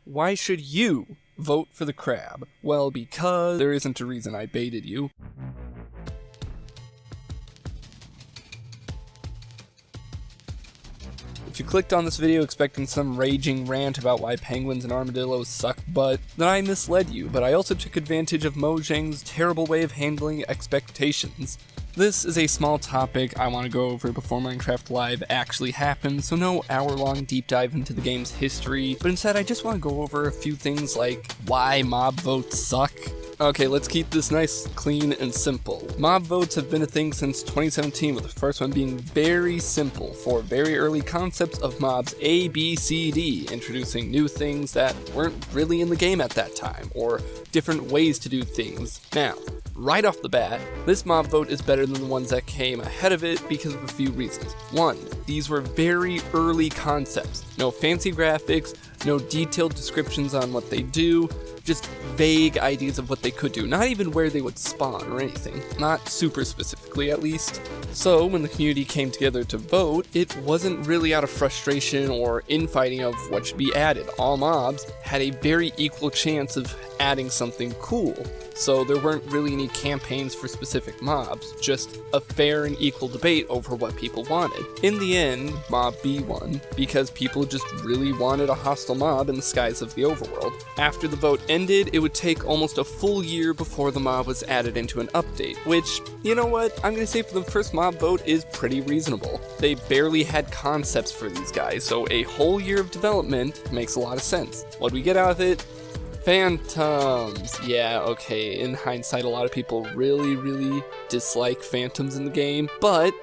Why should you vote for the crab? Well, because there isn't a reason I baited you. If you clicked on this video expecting some raging rant about why penguins and armadillos suck butt, then I misled you, but I also took advantage of Mojang's terrible way of handling expectations. This is a small topic I want to go over before Minecraft Live actually happens, so no hour-long deep dive into the game's history, but instead I just want to go over a few things like why mob votes suck. Okay, let's keep this nice, clean, and simple. Mob votes have been a thing since 2017, with the first one being very simple for very early concepts of mobs A, B, C, D, introducing new things that weren't really in the game at that time, or different ways to do things. Now, right off the bat, this mob vote is better than the ones that came ahead of it because of a few reasons. One, these were very early concepts. No fancy graphics, no detailed descriptions on what they do, just vague ideas of what they could do, not even where they would spawn or anything, not super specifically at least. So when the community came together to vote, it wasn't really out of frustration or infighting of what should be added. All mobs had a very equal chance of adding something cool. So there weren't really any campaigns for specific mobs, just a fair and equal debate over what people wanted. In the end, Mob B won, because people just really wanted a hostile mob in the skies of the overworld. After the vote ended, it would take almost a full year before the mob was added into an update, which, you know what, I'm gonna say for the first mob vote is pretty reasonable. They barely had concepts for these guys, so a whole year of development makes a lot of sense. What do we get out of it? Phantoms! Yeah, okay, in hindsight a lot of people really dislike phantoms in the game, but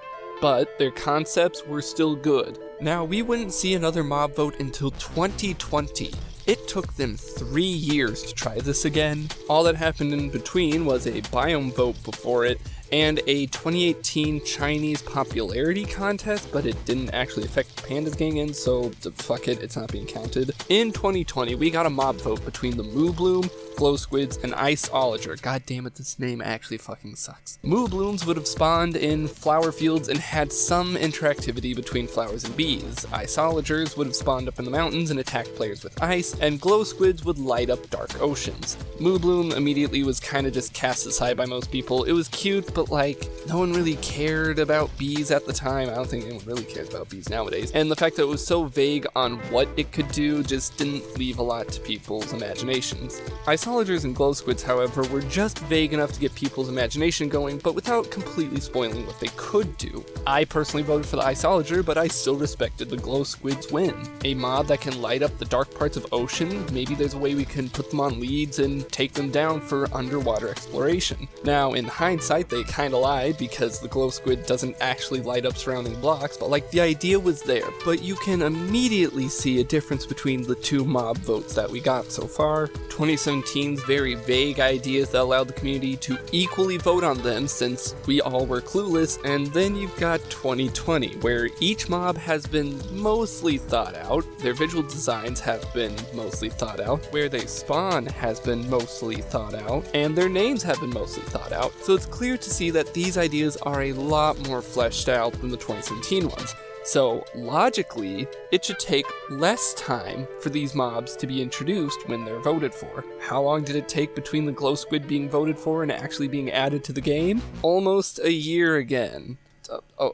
their concepts were still good. Now, we wouldn't see another mob vote until 2020. It took them 3 years to try this again. All that happened in between was a biome vote before it, and a 2018 Chinese popularity contest, but it didn't actually affect the pandas getting in, so fuck it, it's not being counted. In 2020, we got a mob vote between the Moo Bloom, Glow Squids, and Iceologer. God damn it, this name actually fucking sucks. Moo Blooms would have spawned in flower fields and had some interactivity between flowers and bees. Iceologers would have spawned up in the mountains and attacked players with ice, and Glow Squids would light up dark oceans. Moo Bloom immediately was kinda just cast aside by most people. It was cute, but like, no one really cared about bees at the time. I don't think anyone really cares about bees nowadays. And the fact that it was so vague on what it could do just didn't leave a lot to people's imaginations. Iceologers and Glow Squids, however, were just vague enough to get people's imagination going, but without completely spoiling what they could do. I personally voted for the Iceologer, but I still respected the Glow Squid's win. A mob that can light up the dark parts of ocean, maybe there's a way we can put them on leads and take them down for underwater exploration. Now, in hindsight, they kinda lied because the Glow Squid doesn't actually light up surrounding blocks, but like the idea was there. But you can immediately see a difference between the two mob votes that we got so far. 2017's very vague ideas that allowed the community to equally vote on them since we all were clueless, and then you've got 2020, where each mob has been mostly thought out, their visual designs have been mostly thought out, where they spawn has been mostly thought out, and their names have been mostly thought out, so it's clear to see that these ideas are a lot more fleshed out than the 2017 ones. So, logically, it should take less time for these mobs to be introduced when they're voted for. How long did it take between the Glow Squid being voted for and actually being added to the game? Almost a year again.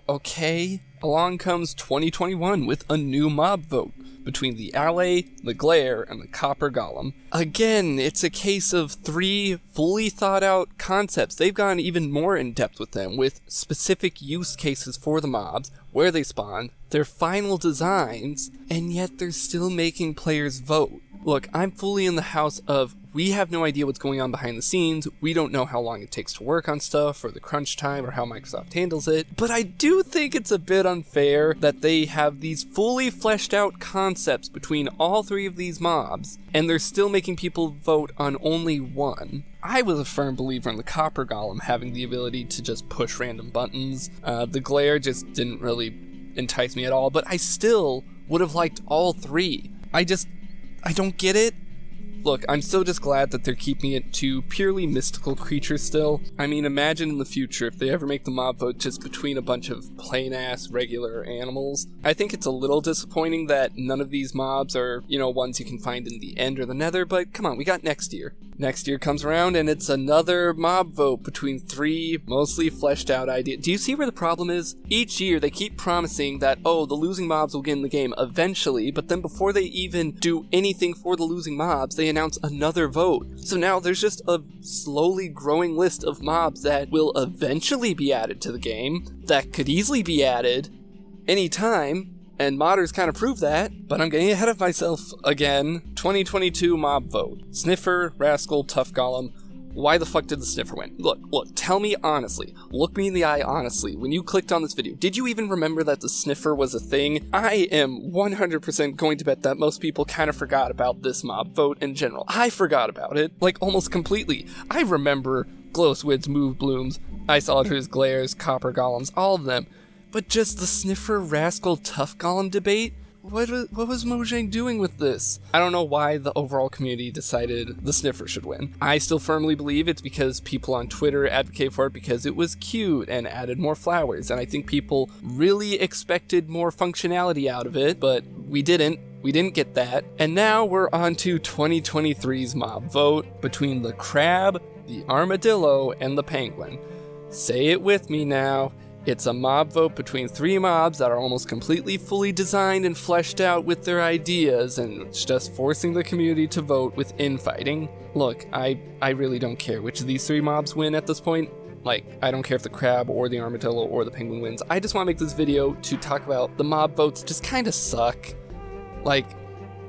Okay. Along comes 2021 with a new mob vote between the Alley, the Glare, and the Copper Golem. Again, it's a case of 3 fully thought out concepts. They've gone even more in depth with them, with specific use cases for the mobs, where they spawn, their final designs, and yet they're still making players vote. Look, I'm fully in the house of we have no idea what's going on behind the scenes, we don't know how long it takes to work on stuff, or the crunch time, or how Microsoft handles it, but I do think it's a bit unfair that they have these fully fleshed out concepts between all 3 of these mobs, and they're still making people vote on only one. I was a firm believer in the Copper Golem having the ability to just push random buttons. The Glare just didn't really entice me at all, but I still would have liked all 3. I don't get it. Look, I'm still just glad that they're keeping it to purely mystical creatures still. I mean, imagine in the future if they ever make the mob vote just between a bunch of plain-ass regular animals. I think it's a little disappointing that none of these mobs are, ones you can find in the End or the Nether, but come on, we got next year. Next year comes around and it's another mob vote between 3 mostly fleshed out ideas. Do you see where the problem is? Each year they keep promising that, the losing mobs will get in the game eventually, but then before they even do anything for the losing mobs, they announce another vote. So now there's just a slowly growing list of mobs that will eventually be added to the game, that could easily be added anytime, and modders kind of prove that, but I'm getting ahead of myself again. 2022 mob vote. Sniffer, Rascal, Tough Golem. Why the fuck did the Sniffer win? Look, tell me honestly. Look me in the eye honestly. When you clicked on this video, did you even remember that the Sniffer was a thing? I am 100% going to bet that most people kind of forgot about this mob vote in general. I forgot about it, almost completely. I remember Glowsquid's Move Blooms, Isolators, Glares, Copper Golems, all of them. But just the Sniffer, Rascal, Tough Golem debate? What was Mojang doing with this? I don't know why the overall community decided the Sniffer should win. I still firmly believe it's because people on Twitter advocate for it because it was cute and added more flowers, and I think people really expected more functionality out of it, but we didn't. We didn't get that. And now we're on to 2023's mob vote between the crab, the armadillo, and the penguin. Say it with me now. It's a mob vote between 3 mobs that are almost completely fully designed and fleshed out with their ideas, and it's just forcing the community to vote with infighting. Look, I really don't care which of these 3 mobs win at this point. I don't care if the crab or the armadillo or the penguin wins. I just want to make this video to talk about the mob votes just kind of suck.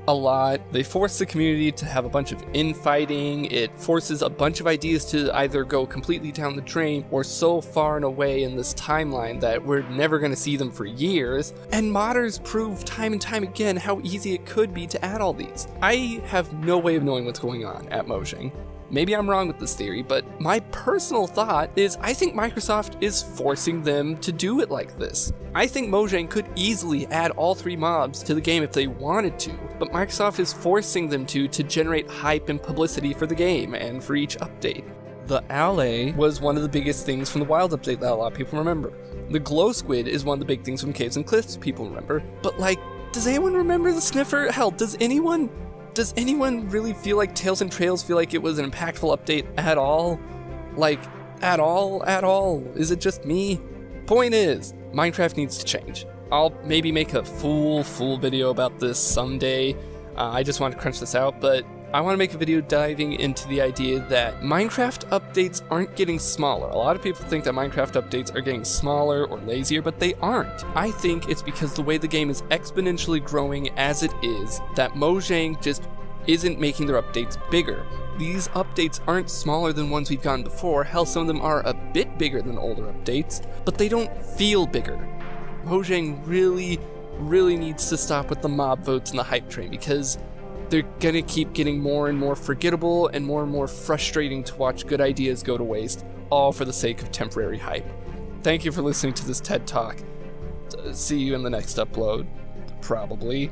A lot. They force the community to have a bunch of infighting. It forces a bunch of ideas to either go completely down the drain or so far and away in this timeline that we're never going to see them for years. And modders prove time and time again how easy it could be to add all these. I have no way of knowing what's going on at Mojang. Maybe I'm wrong with this theory, but my personal thought is I think Microsoft is forcing them to do it like this. I think Mojang could easily add all 3 mobs to the game if they wanted to, but Microsoft is forcing them to generate hype and publicity for the game and for each update. The Alley was one of the biggest things from the Wild update that a lot of people remember. The Glowsquid is one of the big things from Caves and Cliffs people remember, but does anyone remember the Sniffer? Hell, does anyone really feel like Tales and Trails feel like it was an impactful update at all? At all? Is it just me? Point is, Minecraft needs to change. I'll maybe make a full video about this someday. I just want to crunch this out, but I want to make a video diving into the idea that Minecraft updates aren't getting smaller. A lot of people think that Minecraft updates are getting smaller or lazier, but they aren't. I think it's because the way the game is exponentially growing as it is, that Mojang just isn't making their updates bigger. These updates aren't smaller than ones we've gotten before. Hell, some of them are a bit bigger than older updates, but they don't feel bigger. Mojang really needs to stop with the mob votes and the hype train, because they're gonna keep getting more and more forgettable and more frustrating to watch good ideas go to waste, all for the sake of temporary hype. Thank you for listening to this TED Talk. See you in the next upload, probably.